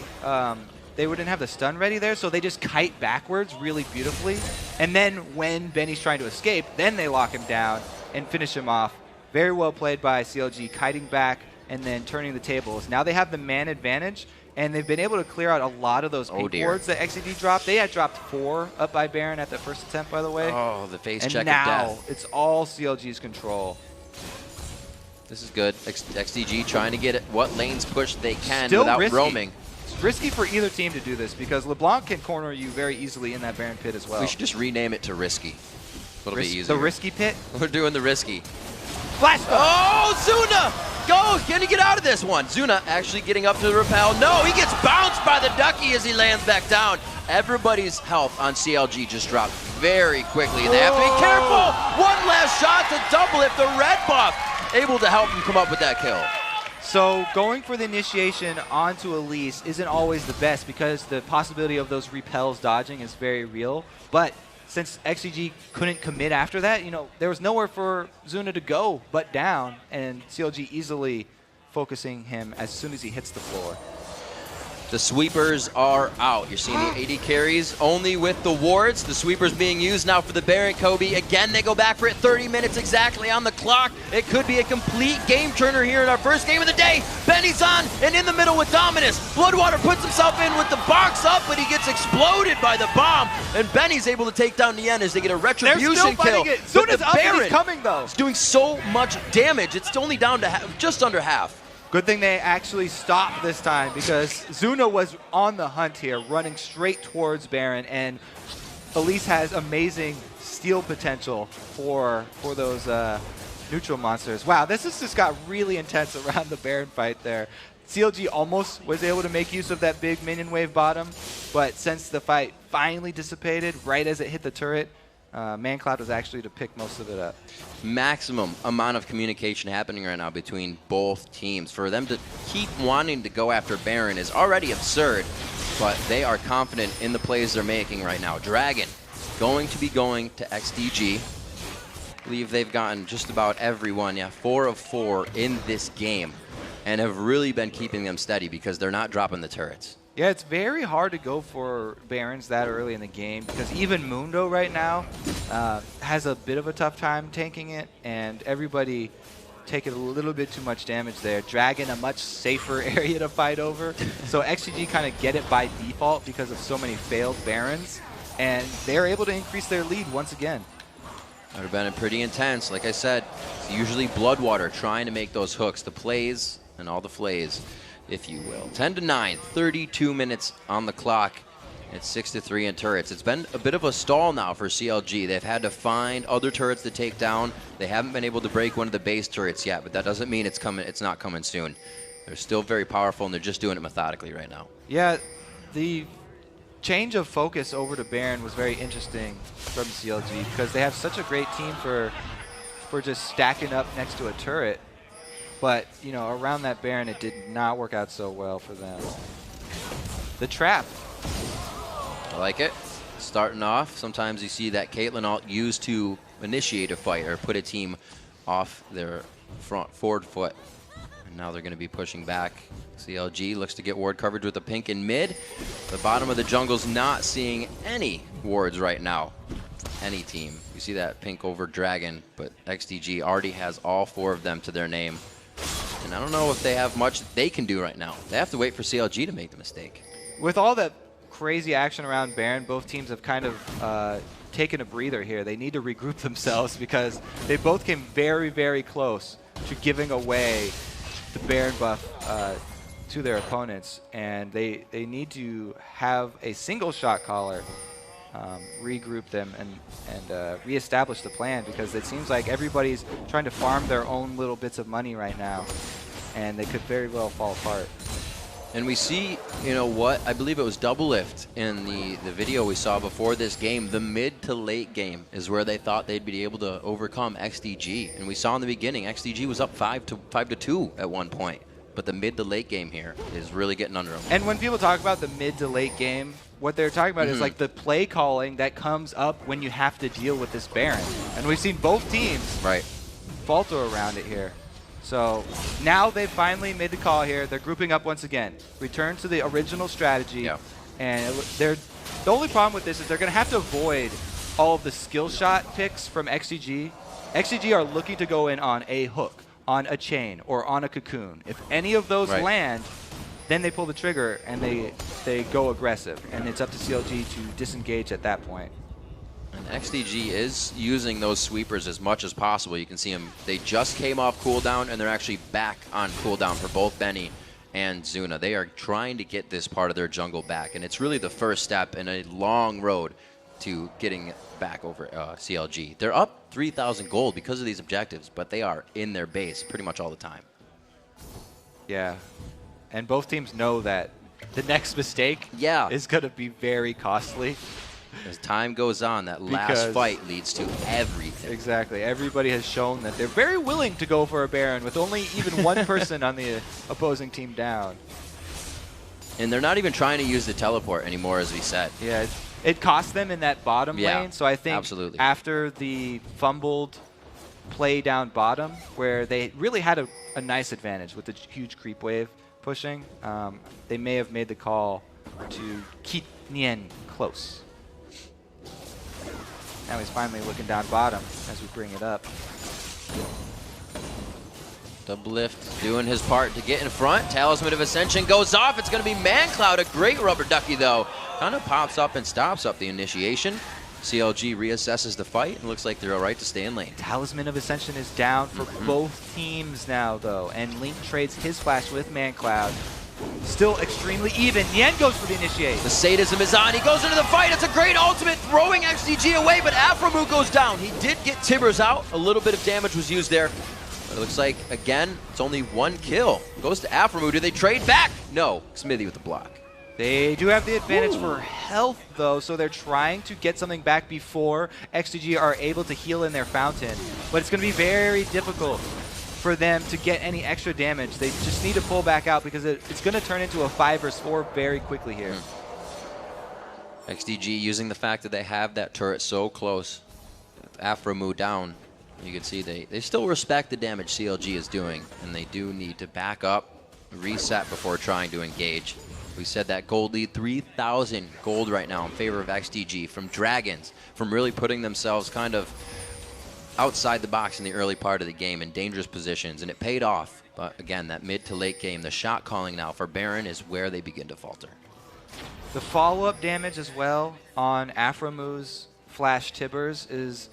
Speaker 2: they wouldn't have the stun ready there, so they just kite backwards really beautifully. And then when Benny's trying to escape, then they lock him down and finish him off. Very well played by CLG, kiting back and then turning the tables. Now they have the man advantage, and they've been able to clear out a lot of those pink wards that XDG dropped. They had dropped 4 up by Baron at the first attempt, by the way.
Speaker 1: Oh, the face
Speaker 2: and
Speaker 1: check
Speaker 2: now
Speaker 1: of death.
Speaker 2: it's all CLG's control.
Speaker 1: This is good. XDG trying to get it what lanes push they can
Speaker 2: Still
Speaker 1: without
Speaker 2: risky.
Speaker 1: roaming.
Speaker 2: It's risky for either team to do this because LeBlanc can corner you very easily in that Baron pit as well.
Speaker 1: We should just rename it to Risky. A little bit easier.
Speaker 2: The Risky pit?
Speaker 1: We're doing the Risky.
Speaker 2: Flash!
Speaker 1: Oh, Zuna! Go! Can he get out of this one? Zuna actually getting up to the repel. No, he gets bounced by the ducky as he lands back down. Everybody's health on CLG just dropped very quickly. They have to be careful. One last shot to double it. The red buff able to help him come up with that kill.
Speaker 2: So going for the initiation onto Elise isn't always the best because the possibility of those repels dodging is very real. But since XDG couldn't commit after that, you know, there was nowhere for Zuna to go but down, and CLG easily focusing him as soon as he hits the floor.
Speaker 1: The sweepers are out. You're seeing the AD carries only with the wards. The sweepers being used now for the Baron Kobe. Again, they go back for it. 30 minutes exactly on the clock. It could be a complete game turner here in our first game of the day. Benny's on and in the middle with Dominus. Bloodwater puts himself in with the box up, but he gets exploded by the bomb. And Benny's able to take down Nien as they get a retribution kill.
Speaker 2: Zuna's up and he's coming though.
Speaker 1: It's doing so much damage. It's only down to just under half.
Speaker 2: Good thing they actually stopped this time because Zuna was on the hunt here, running straight towards Baron, and Elise has amazing steal potential for those neutral monsters. Wow, this has just got really intense around the Baron fight there. CLG almost was able to make use of that big minion wave bottom, but since the fight finally dissipated right as it hit the turret, ManCloud was actually to pick most of it up.
Speaker 1: Maximum amount of communication happening right now between both teams. For them to keep wanting to go after Baron is already absurd, but they are confident in the plays they're making right now. Dragon going to be going to XDG. I believe they've gotten just about everyone, 4 of 4 in this game, and have really been keeping them steady because they're not dropping the turrets.
Speaker 2: Yeah, it's very hard to go for Barons that early in the game because even Mundo right now has a bit of a tough time tanking it, and everybody taking a little bit too much damage there. Dragon, a much safer area to fight over. So XGG kind of get it by default because of so many failed Barons, and they're able to increase their lead once again.
Speaker 1: That would have been pretty intense. Like I said, it's usually Bloodwater trying to make those hooks, the plays and all the flays, if you will. 10-9, 32 minutes on the clock. It's 6-3 in turrets. It's been a bit of a stall now for CLG. They've had to find other turrets to take down. They haven't been able to break one of the base turrets yet, but that doesn't mean it's coming. It's not coming soon. They're still very powerful, and they're just doing it methodically right now.
Speaker 2: Yeah, the change of focus over to Baron was very interesting from CLG because they have such a great team for just stacking up next to a turret. But, you know, around that Baron, it did not work out so well for them. The trap.
Speaker 1: I like it. Starting off, sometimes you see that Caitlyn ult used to initiate a fight or put a team off their forward foot. And now they're going to be pushing back. CLG looks to get ward coverage with the pink in mid. The bottom of the jungle's not seeing any wards right now. Any team. You see that pink over Dragon, but XDG already has all 4 of them to their name. And I don't know if they have much that they can do right now. They have to wait for CLG to make the mistake.
Speaker 2: With all that crazy action around Baron, both teams have kind of taken a breather here. They need to regroup themselves because they both came very, very close to giving away the Baron buff to their opponents. And they need to have a single shot caller regroup them and reestablish the plan because it seems like everybody's trying to farm their own little bits of money right now, and they could very well fall apart.
Speaker 1: And we see, you know what, I believe it was Double Lift in the video we saw before this game. The mid to late game is where they thought they'd be able to overcome XDG. And we saw in the beginning, XDG was up 5-2 at one point. But the mid to late game here is really getting under them.
Speaker 2: And when people talk about the mid to late game, what they're talking about is like the play calling that comes up when you have to deal with this Baron. And we've seen both teams falter around it here. So now they've finally made the call here. They're grouping up once again. Return to the original strategy.
Speaker 1: Yeah.
Speaker 2: And the only problem with this is they're going to have to avoid all of the skill shot picks from XDG. XDG are looking to go in on a hook, on a chain, or on a cocoon. If any of those land, then they pull the trigger and they go aggressive. And it's up to CLG to disengage at that point.
Speaker 1: And XDG is using those sweepers as much as possible. You can see them. They just came off cooldown, and they're actually back on cooldown for both Benny and Zuna. They are trying to get this part of their jungle back, and it's really the first step in a long road to getting back over CLG. They're up 3,000 gold because of these objectives, but they are in their base pretty much all the time.
Speaker 2: Yeah, and both teams know that the next mistake is going to be very costly.
Speaker 1: As time goes on, that last fight leads to everything.
Speaker 2: Exactly. Everybody has shown that they're very willing to go for a Baron with only even one person on the opposing team down.
Speaker 1: And they're not even trying to use the teleport anymore, as we said.
Speaker 2: Yeah, it cost them in that bottom lane. So I think after the fumbled play down bottom, where they really had a nice advantage with the huge creep wave pushing, they may have made the call to keep Nien close. Now he's finally looking down bottom as we bring it up.
Speaker 1: Doublift doing his part to get in front. Talisman of Ascension goes off. It's going to be ManCloud. A great rubber ducky, though. Kind of pops up and stops up the initiation. CLG reassesses the fight and looks like they're all right to stay in lane.
Speaker 2: Talisman of Ascension is down for both teams now, though. And Link trades his flash with ManCloud. Still extremely even. Nien goes for the initiate.
Speaker 1: The sadism is on. He goes into the fight. It's a great ultimate, throwing XDG away, but Afromu goes down. He did get Tibbers out. A little bit of damage was used there. But it looks like, again, it's only one kill. Goes to Afromu. Do they trade back? No. Smithy with the block.
Speaker 2: They do have the advantage for health, though, so they're trying to get something back before XDG are able to heal in their fountain. But it's going to be very difficult for them to get any extra damage. They just need to pull back out because it's going to turn into a 5 versus 4 very quickly here.
Speaker 1: XDG using the fact that they have that turret so close. Afromu down. You can see they still respect the damage CLG is doing, and they do need to back up, reset before trying to engage. We said that gold lead, 3,000 gold right now in favor of XDG from Dragons, from really putting themselves kind of outside the box in the early part of the game in dangerous positions, and it paid off. But again, that mid to late game, the shot calling now for Baron is where they begin to falter.
Speaker 2: The follow-up damage as well on Afromu's Flash Tibbers is,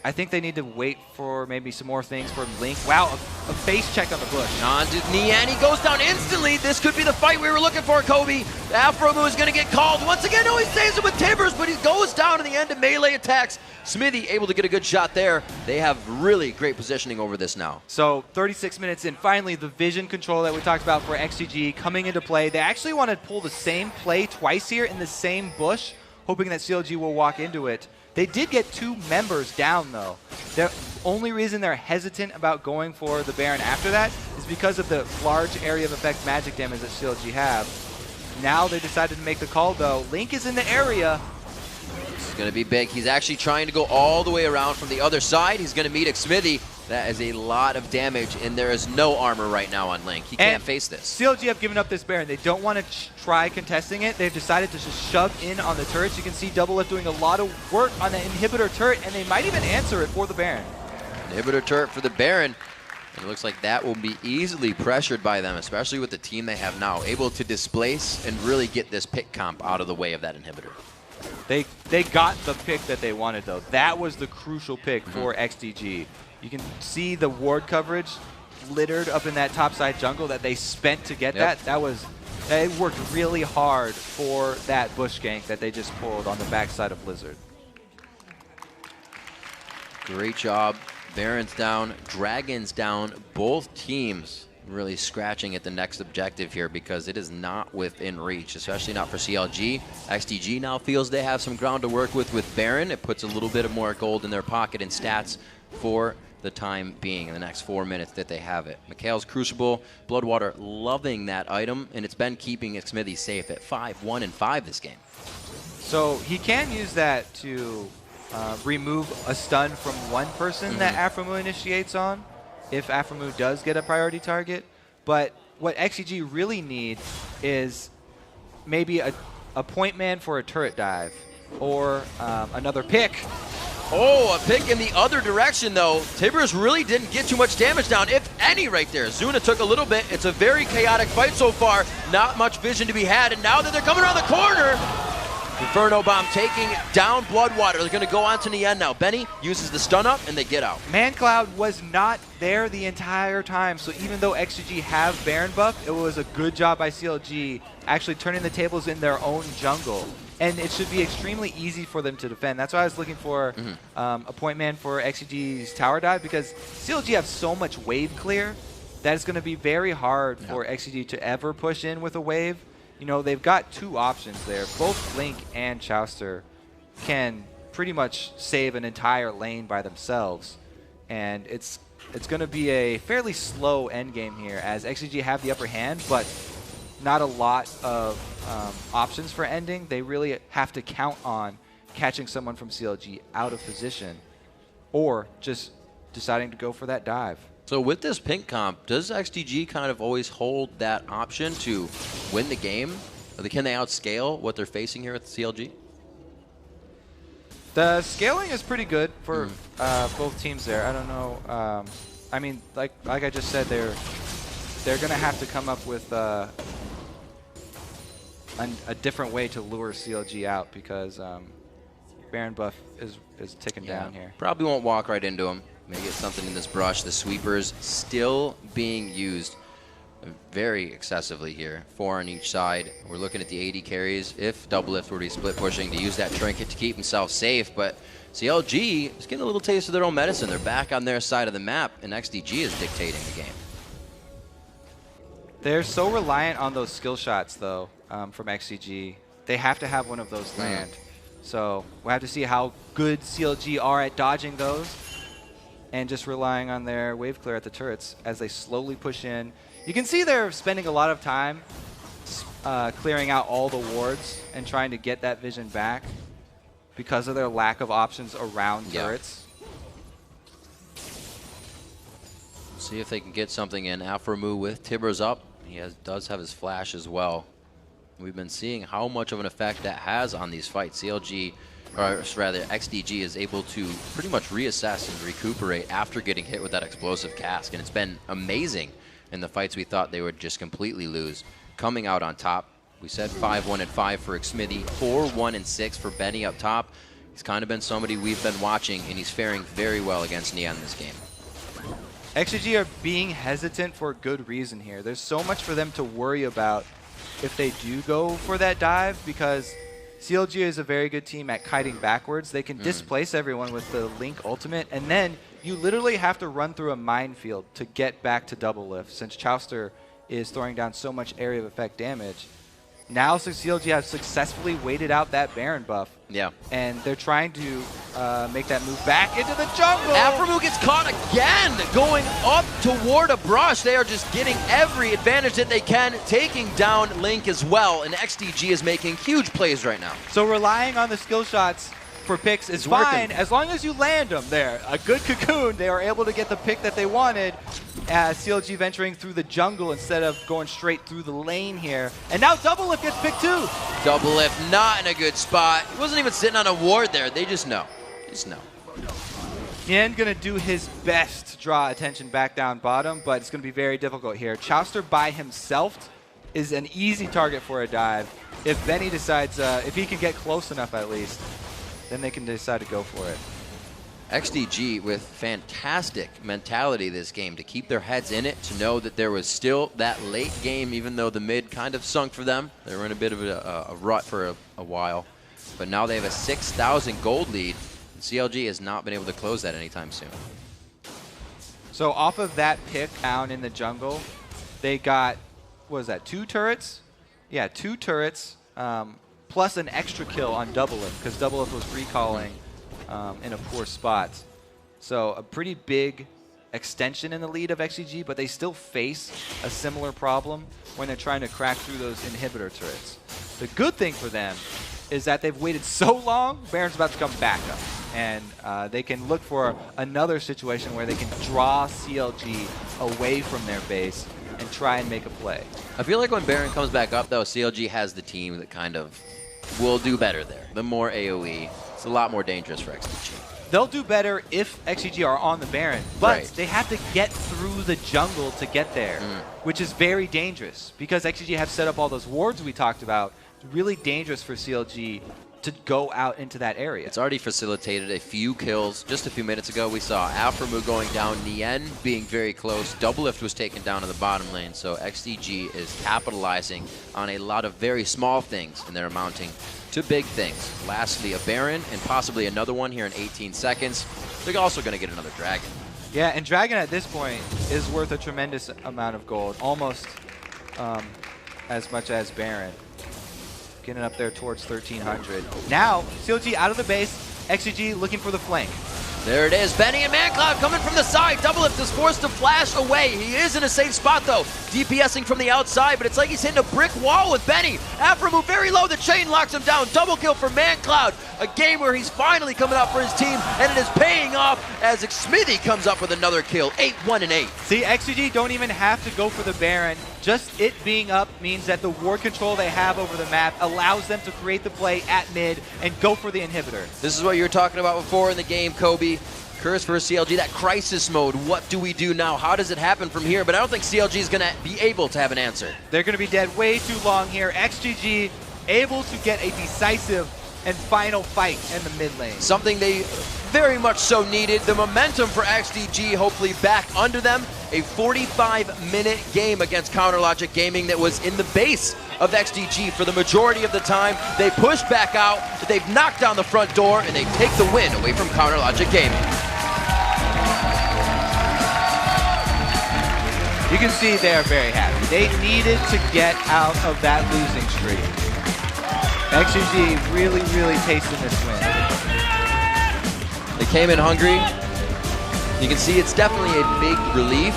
Speaker 2: I think they need to wait for maybe some more things from Link. Wow, a face check on the bush.
Speaker 1: On to Nien, he goes down instantly. This could be the fight we were looking for, Kobe. Afromu is going to get called. Once again, no, he saves it with Tibbers, but he goes down in the end of melee attacks. Smithy able to get a good shot there. They have really great positioning over this now.
Speaker 2: So 36 minutes in, finally the vision control that we talked about for XDG coming into play. They actually want to pull the same play twice here in the same bush, hoping that CLG will walk into it. They did get 2 members down, though. The only reason they're hesitant about going for the Baron after that is because of the large area of effect magic damage that CLG have. Now they decided to make the call, though. Link is in the area.
Speaker 1: This is going to be big. He's actually trying to go all the way around from the other side. He's going to meet Xmithy. That is a lot of damage, and there is no armor right now on Link. He can't face this.
Speaker 2: CLG have given up this Baron. They don't want to try contesting it. They've decided to just shove in on the turrets. You can see Doublift doing a lot of work on the inhibitor turret, and they might even answer it for the Baron.
Speaker 1: Inhibitor turret for the Baron. And it looks like that will be easily pressured by them, especially with the team they have now, able to displace and really get this pick comp out of the way of that inhibitor.
Speaker 2: They got the pick that they wanted, though. That was the crucial pick for XDG. You can see the ward coverage littered up in that topside jungle that they spent to get that. They worked really hard for that bush gank that they just pulled on the backside of Blizzard.
Speaker 1: Great job. Baron's down, Dragon's down. Both teams really scratching at the next objective here because it is not within reach, especially not for CLG. XDG now feels they have some ground to work with Baron. It puts a little bit of more gold in their pocket and stats for the time being in the next 4 minutes that they have it. Mikhail's Crucible, Bloodwater loving that item, and it's been keeping Xmithy safe at 5, 1, and 5 this game.
Speaker 2: So he can use that to remove a stun from one person that Afromu initiates on, if Afromu does get a priority target. But what XDG really need is maybe a point man for a turret dive, or another pick
Speaker 1: Oh, a pick in the other direction, though. Tibbers really didn't get too much damage down, if any, right there. Zuna took a little bit. It's a very chaotic fight so far. Not much vision to be had, and now that they're coming around the corner, Inferno Bomb taking down Bloodwater. They're going to go on to Nien now. Benny uses the stun up, and they get out.
Speaker 2: ManCloud was not there the entire time, so even though XDG have Baron buff, it was a good job by CLG actually turning the tables in their own jungle. And it should be extremely easy for them to defend. That's why I was looking for a point man for XDG's tower dive, because CLG have so much wave clear that it's going to be very hard for XDG to ever push in with a wave. You know, they've got two options there. Both Link and Chouster can pretty much save an entire lane by themselves. And it's going to be a fairly slow endgame here, as XDG have the upper hand, but not a lot of options for ending. They really have to count on catching someone from CLG out of position or just deciding to go for that dive.
Speaker 1: So with this pink comp, does XDG kind of always hold that option to win the game? Or can they outscale what they're facing here with CLG?
Speaker 2: The scaling is pretty good for both teams there. I don't know. I mean, like I just said, they're going to have to come up with a different way to lure CLG out, because Baron buff is ticking down here.
Speaker 1: Probably won't walk right into him. May get something in this brush. The sweepers still being used very excessively here. 4 on each side. We're looking at the AD carries. If Doublelift were to be split pushing, to use that trinket to keep himself safe. But CLG is getting a little taste of their own medicine. They're back on their side of the map, and XDG is dictating the game.
Speaker 2: They're so reliant on those skill shots, though, from XDG. They have to have one of those land. So we'll have to see how good CLG are at dodging those, and just relying on their wave clear at the turrets as they slowly push in. You can see they're spending a lot of time clearing out all the wards and trying to get that vision back because of their lack of options around turrets.
Speaker 1: See if they can get something in. Afromu with Tibbers up. He does have his flash as well. We've been seeing how much of an effect that has on these fights. CLG, or rather XDG, is able to pretty much reassess and recuperate after getting hit with that explosive cask, and it's been amazing in the fights we thought they would just completely lose. Coming out on top, we said 5-1 and 5 for Xmithy, 4-1 and 6 for Benny up top. He's kind of been somebody we've been watching, and he's faring very well against Nien this game.
Speaker 2: XDG are being hesitant for a good reason here. There's so much for them to worry about if they do go for that dive, because CLG is a very good team at kiting backwards. They can displace everyone with the Link ultimate, and then you literally have to run through a minefield to get back to Doublelift, since Chouster is throwing down so much area of effect damage. Now CLG has successfully waited out that Baron buff.
Speaker 1: Yeah.
Speaker 2: And they're trying to make that move back into the jungle.
Speaker 1: Afromu gets caught again, going up toward a brush. They are just getting every advantage that they can, taking down Link as well. And XDG is making huge plays right now.
Speaker 2: So relying on the skill shots for picks is fine, as long as you land them there. A good cocoon, they are able to get the pick that they wanted. CLG venturing through the jungle instead of going straight through the lane here. And now Doublelift gets picked too.
Speaker 1: Doublelift not in a good spot. He wasn't even sitting on a ward there. They just know. Just know.
Speaker 2: Nien gonna do his best to draw attention back down bottom, but it's gonna be very difficult here. Chouster by himself is an easy target for a dive. If Benny decides, if he can get close enough at least, then they can decide to go for it.
Speaker 1: XDG with fantastic mentality this game to keep their heads in it, to know that there was still that late game, even though the mid kind of sunk for them. They were in a bit of a rut for a while. But now they have a 6,000 gold lead. And CLG has not been able to close that anytime soon.
Speaker 2: So off of that pick down in the jungle, they got, what was that, 2 turrets? Yeah, 2 turrets. Plus an extra kill on Doublelift, because Doublelift was recalling in a poor spot. So a pretty big extension in the lead of XDG, but they still face a similar problem when they're trying to crack through those inhibitor turrets. The good thing for them is that they've waited so long, Baron's about to come back up. And they can look for another situation where they can draw CLG away from their base and try and make a play.
Speaker 1: I feel like when Baron comes back up, though, CLG has the team that kind of will do better there. The more AoE, it's a lot more dangerous for XDG.
Speaker 2: they'll do better if XDG are on the Baron, but
Speaker 1: Right.
Speaker 2: they have to get through the jungle to get there, which is very dangerous because XDG have set up all those wards we talked about. It's really dangerous for CLG to go out into that area.
Speaker 1: It's already facilitated a few kills. Just a few minutes ago, we saw Aframu going down, Nien being very close. Doublelift was taken down in the bottom lane, so XDG is capitalizing on a lot of very small things, and they're amounting to big things. Lastly, a Baron, and possibly another one here in 18 seconds. They're also going to get another Dragon.
Speaker 2: Yeah, and Dragon at this point is worth a tremendous amount of gold, almost as much as Baron. Getting up there towards 1,300. Now, CLG out of the base, XDG looking for the flank.
Speaker 1: There it is, Benny and ManCloud coming from the side. Doublelift is forced to flash away. He is in a safe spot though, DPSing from the outside, but it's like he's hitting a brick wall with Benny. Aframu very low, the chain locks him down. Double kill for ManCloud. A game where he's finally coming up for his team, and it is paying off as Smithy comes up with another kill. 8-1 and 8.
Speaker 2: See, XDG don't even have to go for the Baron. Just it being up means that the ward control they have over the map allows them to create the play at mid and go for the inhibitor.
Speaker 1: This is what you were talking about before in the game, Kobe. Curse for CLG, that crisis mode. What do we do now? How does it happen from here? But I don't think CLG is going to be able to have an answer.
Speaker 2: They're going to be dead way too long here. XDG able to get a decisive and final fight in the mid lane.
Speaker 1: Something they very much so needed. The momentum for XDG hopefully back under them. A 45-minute game against CounterLogic Gaming that was in the base of XDG for the majority of the time. They pushed back out, they've knocked down the front door, and they take the win away from CounterLogic Gaming.
Speaker 2: You can see they are very happy. They needed to get out of that losing streak. XDG really, really tasting this win.
Speaker 1: They came in hungry. You can see it's definitely a big relief.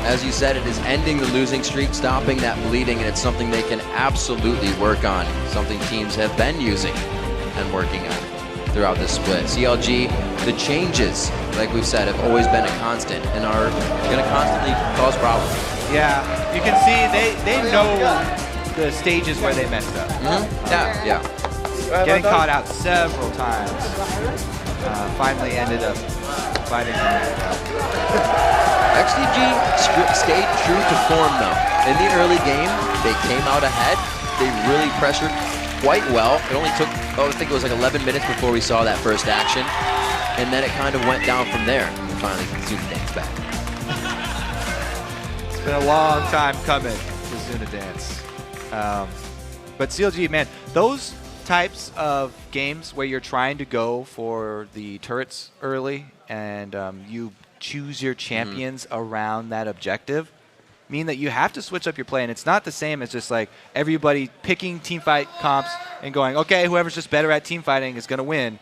Speaker 1: As you said, it is ending the losing streak, stopping that bleeding, and it's something they can absolutely work on. Something teams have been using and working on throughout this split. CLG, the changes, like we've said, have always been a constant and are going to constantly cause problems.
Speaker 2: Yeah, you can see they know the stages where they messed up.
Speaker 1: Yeah.
Speaker 2: Getting caught out several times. Finally ended up fighting them.
Speaker 1: XDG stayed true to form though. In the early game, they came out ahead. They really pressured quite well. It only took, I think it was like 11 minutes before we saw that first action. And then it kind of went down from there. And finally Zuna Dance back.
Speaker 2: It's been a long time coming for Zuna Dance. But CLG, man, those types of games where you're trying to go for the turrets early and you choose your champions around that objective mean that you have to switch up your play, and it's not the same as just like everybody picking teamfight comps and going, okay, whoever's just better at teamfighting is going to win.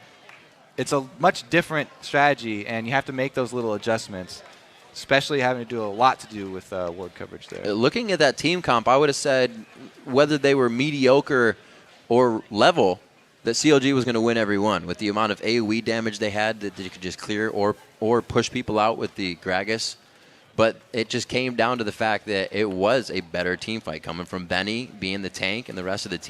Speaker 2: It's a much different strategy, and you have to make those little adjustments, especially having to do a lot to do with ward coverage there.
Speaker 1: Looking at that team comp, I would have said whether they were mediocre or level, that CLG was going to win every one with the amount of AoE damage they had that they could just clear or push people out with the Gragas. But it just came down to the fact that it was a better team fight coming from Benny being the tank and the rest of the team.